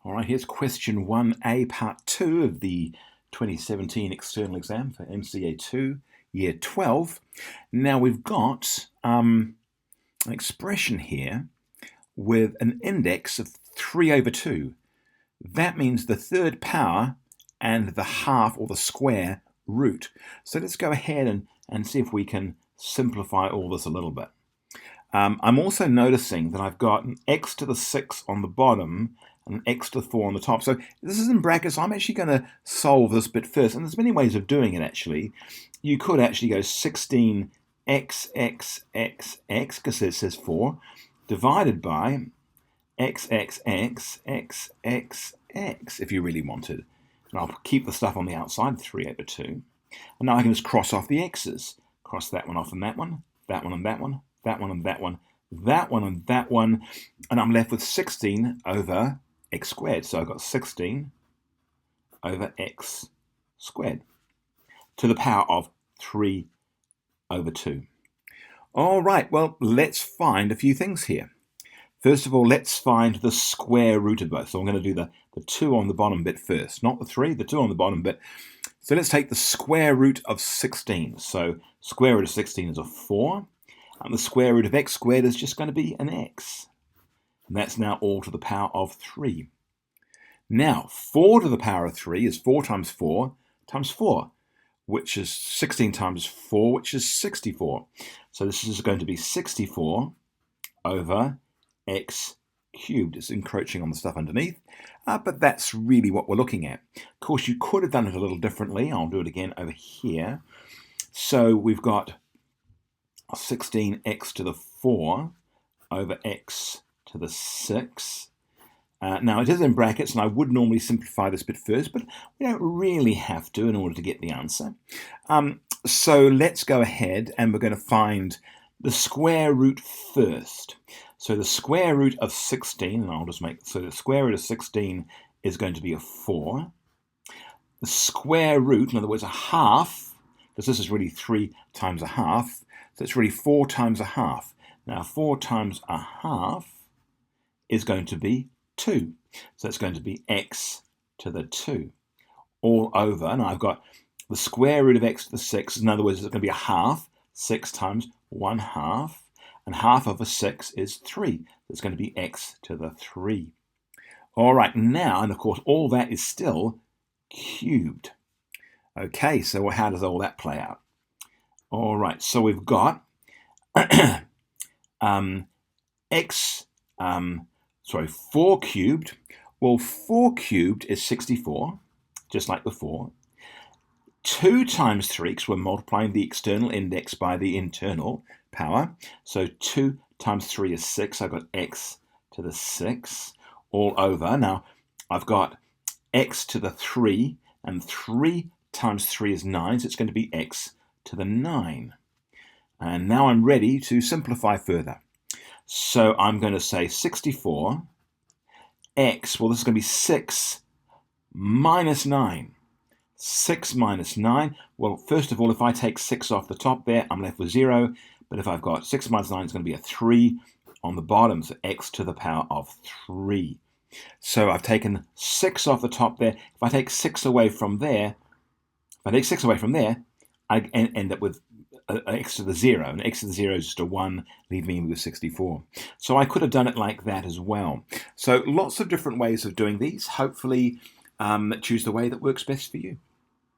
All right, here's question 1A, part 2 of the 2017 external exam for NCEA 2, year 12. Now we've got an expression here with an index of 3 over 2. That means the third power and the half or the square root. So let's go ahead and see if we can simplify all this a little bit. I'm also noticing that I've got an x to the 6 on the bottom and an x to the 4 on the top. So this is in brackets. I'm actually going to solve this bit first. And there's many ways of doing it, actually. You could actually go 16 x, because it says 4, divided by x, if you really wanted. And I'll keep the stuff on the outside, 3 over 2. And now I can just cross off the x's. Cross that one off and that one, that one and that one, that one and that one, that one and that one, and I'm left with 16 over x squared. So I've got 16 over x squared to the power of 3 over 2. All right, well, let's find a few things here. First of all, let's find the square root of both. So I'm going to do the 2 on the bottom bit first, not the 3, the 2 on the bottom bit. So let's take the square root of 16. So square root of 16 is a 4. And the square root of x squared is just going to be an x. And that's now all to the power of 3. Now, 4 to the power of 3 is 4 times 4 times 4, which is 16 times 4, which is 64. So this is going to be 64 over x cubed. It's encroaching on the stuff underneath, but that's really what we're looking at. Of course, you could have done it a little differently. I'll do it again over here. So we've got 16x to the 4 over x to the 6. Now it is in brackets, and I would normally simplify this bit first, but we don't really have to in order to get the answer. So let's go ahead and we're going to find the square root first. So the square root of 16, and I'll just make, so the square root of 16 is going to be a 4. The square root, in other words, a half, because this is really 3 times a half, so it's really 4 times a half. Now 4 times a half is going to be 2. So it's going to be x to the 2 all over. And I've got the square root of x to the 6. In other words, it's going to be a half. 6 times 1 half. And half of a 6 is 3. It's going to be x to the 3. All right, now, and of course, all that is still cubed. Okay, so how does all that play out? All right, so we've got 4 cubed. Well, 4 cubed is 64, just like before. 2 times 3, because we're multiplying the external index by the internal power. So 2 times 3 is 6. I've got x to the 6 all over. Now, I've got x to the 3, and 3 times 3 is 9, so it's going to be x to the 9. And now I'm ready to simplify further. So I'm going to say 64 x, well, this is going to be 6 minus 9. 6 minus 9, well, first of all, if I take 6 off the top there, I'm left with 0. But if I've got 6 minus 9, it's going to be a 3 on the bottom, so x to the power of 3. So I've taken 6 off the top there. If I take 6 away from there, I end up with x to the 0, and x to the 0 is just a 1, leaving me with 64. So I could have done it like that as well. So lots of different ways of doing these. Hopefully choose the way that works best for you.